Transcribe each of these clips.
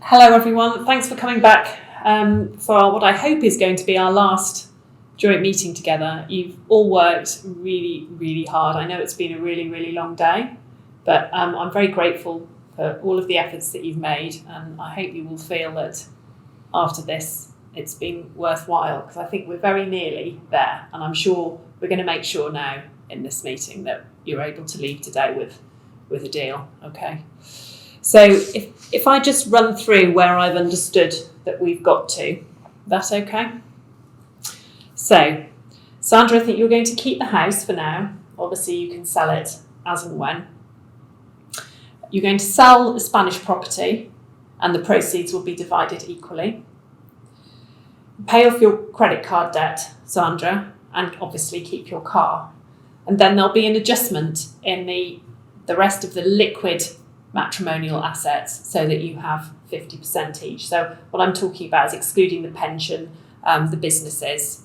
Hello everyone, thanks for coming back for what I hope is going to be our last joint meeting together. You've all worked really, really hard. I know it's been a really, really long day, but I'm very grateful for all of the efforts that you've made, and I hope you will feel that after this it's been worthwhile, because I think we're very nearly there, and I'm sure we're going to make sure now in this meeting that you're able to leave today with a deal, okay? So if I just run through where I've understood that we've got to, that's okay? So, Sandra, I think you're going to keep the house for now. Obviously, you can sell it as and when. You're going to sell the Spanish property and the proceeds will be divided equally. Pay off your credit card debt, Sandra, and obviously keep your car. And then there'll be an adjustment in the rest of the liquid matrimonial assets so that you have 50% each. So what I'm talking about is excluding the pension, the businesses.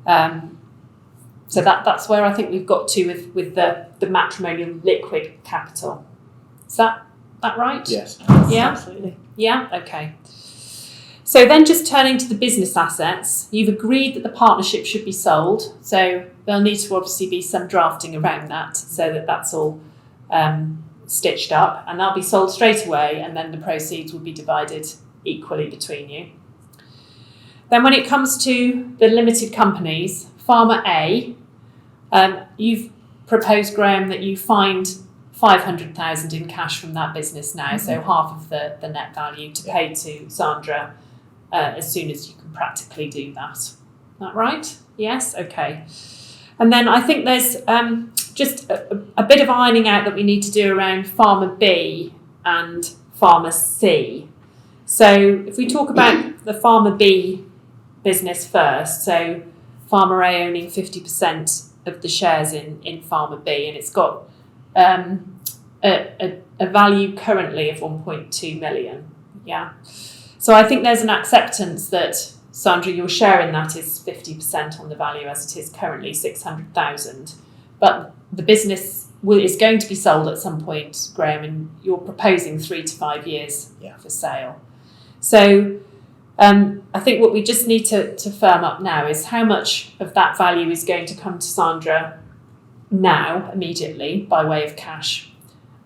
So that's where I think we've got to with the matrimonial liquid capital. Is that right? Yes. Yeah? Absolutely. Yeah? Okay. So then just turning to the business assets, you've agreed that the partnership should be sold. So there'll need to obviously be some drafting around that so that that's all stitched up, and they'll be sold straight away, and then the proceeds will be divided equally between you. Then when it comes to the limited companies, Farmer A, you've proposed, Graham, that you find 500,000 in cash from that business now, so half of the net value to pay to Sandra as soon as you can practically do that. Is that right? Yes? Okay. And then I think there's just a bit of ironing out that we need to do around Farmer B and Farmer C. So if we talk about the Farmer B business first, so Farmer A owning 50% of the shares in Farmer B, and it's got a value currently of 1.2 million. Yeah. So I think there's an acceptance that, Sandra, your share in that is 50% on the value as it is currently, 600,000. But the business is going to be sold at some point, Graham, and you're proposing 3 to 5 years for sale. So I think what we just need to firm up now is how much of that value is going to come to Sandra now, immediately, by way of cash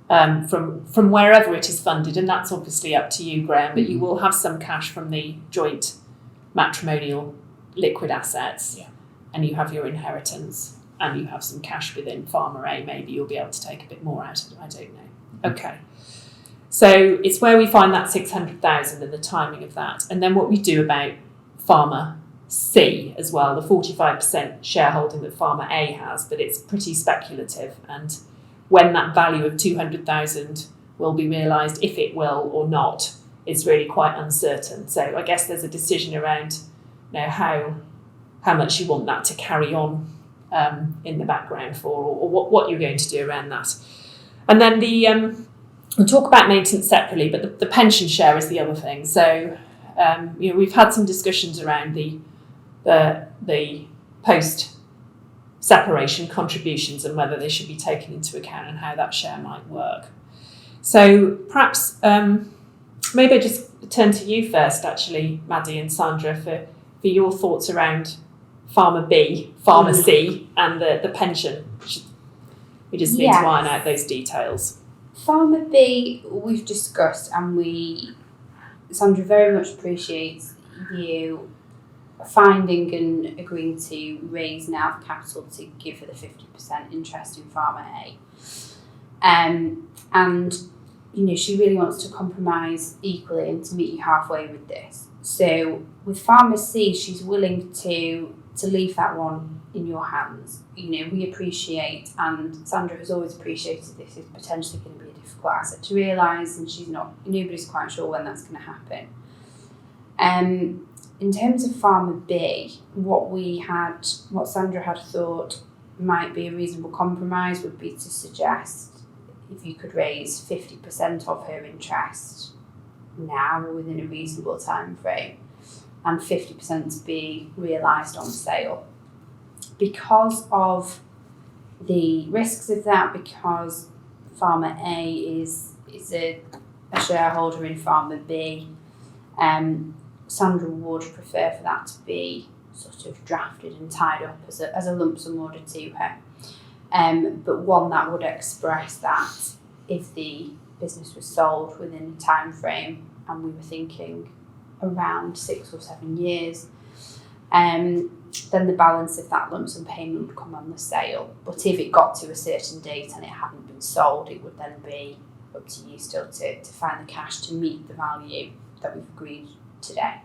from wherever it is funded. And that's obviously up to you, Graham, but you will have some cash from the joint matrimonial liquid assets, and you have your inheritance. And you have some cash within Farmer A, maybe you'll be able to take a bit more out of it, I don't know. Okay. So it's where we find that 600,000 and the timing of that. And then what we do about Farmer C as well, the 45% shareholding that Farmer A has, but it's pretty speculative. And when that value of 200,000 will be realised, if it will or not, is really quite uncertain. So I guess there's a decision around how much you want that to carry on in the background for, or what you're going to do around that. And then we'll talk about maintenance separately, but the pension share is the other thing. So we've had some discussions around the post separation contributions and whether they should be taken into account and how that share might work. So perhaps maybe I just turn to you first, actually, Maddie and Sandra, for your thoughts around Farmer B, Farmer C, and the pension. We just need to iron out those details. Farmer B, we've discussed, and Sandra very much appreciates you finding and agreeing to raise NAV capital to give her the 50% interest in Farmer A. And she really wants to compromise equally and to meet you halfway with this. So with Farmer C, she's willing to leave that one in your hands. We appreciate, and Sandra has always appreciated, this is potentially going to be a difficult asset to realise, and nobody's quite sure when that's going to happen. In terms of Farmer B, what Sandra had thought might be a reasonable compromise would be to suggest if you could raise 50% of her interest now within a reasonable time frame, and 50% to be realised on sale. Because of the risks of that, because Farmer A is a shareholder in Farmer B, Sandra would prefer for that to be sort of drafted and tied up as a lump sum order to her. But one that would express that if the business was sold within a time frame, and we were thinking around 6 or 7 years, then the balance of that lump sum payment would come on the sale. But if it got to a certain date and it hadn't been sold, it would then be up to you still to find the cash to meet the value that we've agreed today.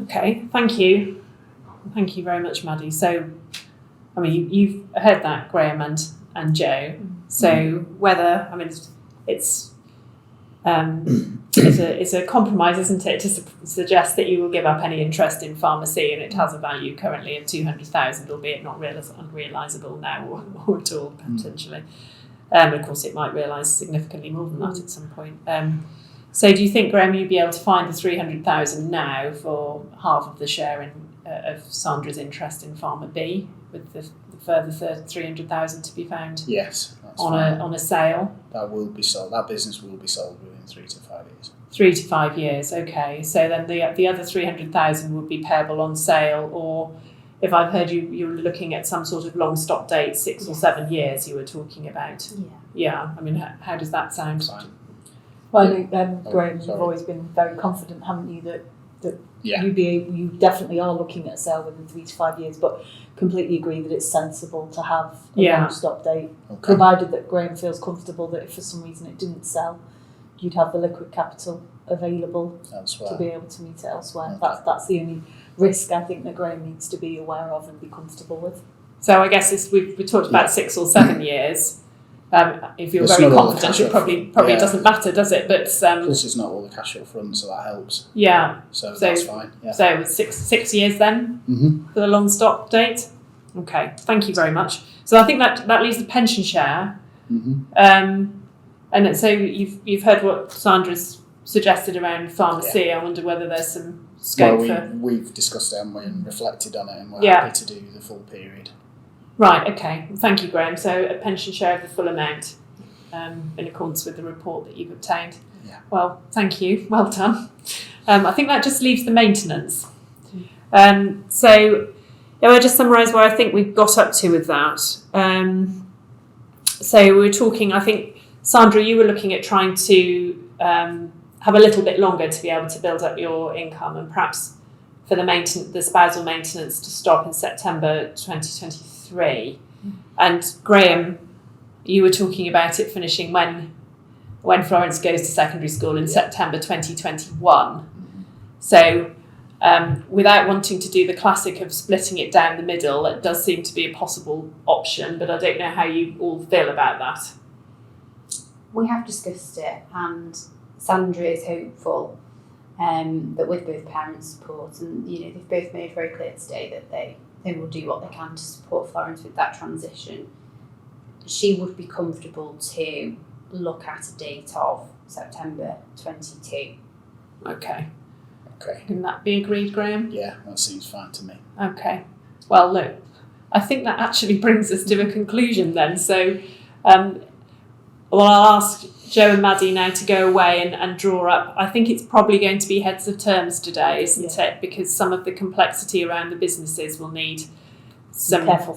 Okay, thank you. Thank you very much, Maddie. So, I mean, you've heard that, Graham and Joe. So whether, I mean, it's a compromise, isn't it, to suggest that you will give up any interest in pharmacy, and it has a value currently of 200,000, albeit not unrealisable now or at all potentially. Of course, it might realise significantly more than that at some point. So do you think, Graham, you'd be able to find the 300,000 now for half of the share of Sandra's interest in Pharma B, with the further 300,000 to be found? Yes, that's on a sale? That will be sold. That business will be sold within 3 to 5 years. 3 to 5 years, okay. So then the other 300,000 would be payable on sale, or if I've heard you were looking at some sort of long stop date, 6 or 7 years you were talking about. Yeah. I mean, how does that sound? Fine. Well, I know, Graham, you've always been very confident, haven't you, that you definitely are looking at a sale within 3 to 5 years, but completely agree that it's sensible to have a long stop date, provided that Graham feels comfortable that if for some reason it didn't sell, you'd have the liquid capital available elsewhere to be able to meet it elsewhere. That's the only risk I think that Graham needs to be aware of and be comfortable with. So I guess we talked about 6 or 7 years. If you're very confident, it probably doesn't matter, does it? But plus, it's not all the cash up front, so that helps. Yeah. So that's fine. Yeah. So 6 years then for the long stop date. Okay. Thank you very much. So I think that leaves the pension share. And so you've heard what Sandra's suggested around pharmacy. Yeah. I wonder whether there's some scope we've discussed it, haven't we, and reflected on it, and we're happy to do the full period. Right, okay. Thank you, Graham. So a pension share of the full amount in accordance with the report that you've obtained. Yeah. Well, thank you. Well done. I think that just leaves the maintenance. So I'll just summarise where I think we've got up to with that. So we're talking, I think, Sandra, you were looking at trying to have a little bit longer to be able to build up your income, and perhaps for the spousal maintenance to stop in September 2023. And Graham, you were talking about it finishing when Florence goes to secondary school in September 2021. So without wanting to do the classic of splitting it down the middle, it does seem to be a possible option, but I don't know how you all feel about that. We have discussed it, and Sandra is hopeful that with both parents' support, and they've both made very clear today that they will do what they can to support Florence with that transition. She would be comfortable to look at a date of September 22. Okay. Okay. Can that be agreed, Graham? Yeah, that seems fine to me. Okay. Well, look, I think that actually brings us to a conclusion then. So, I'll ask Joe and Maddie now to go away and draw up. I think it's probably going to be heads of terms today, isn't it? Because some of the complexity around the businesses will need some careful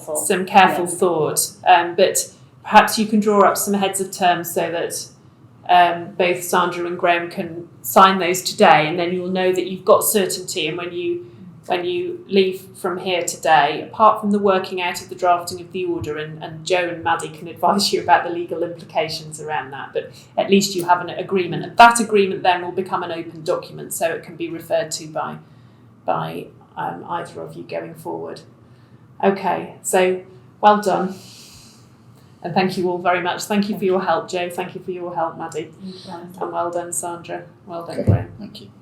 thought. But perhaps you can draw up some heads of terms so that both Sandra and Graham can sign those today, and then you'll know that you've got certainty. And when you leave from here today, apart from the working out of the drafting of the order, and Joe and Maddie can advise you about the legal implications around that, but at least you have an agreement. And that agreement then will become an open document, so it can be referred to by either of you going forward. Okay, so well done. And thank you all very much. Thank you for your help, Joe. Thank you for your help, Maddie. And well done, Sandra. Well done, Graham. Thank you.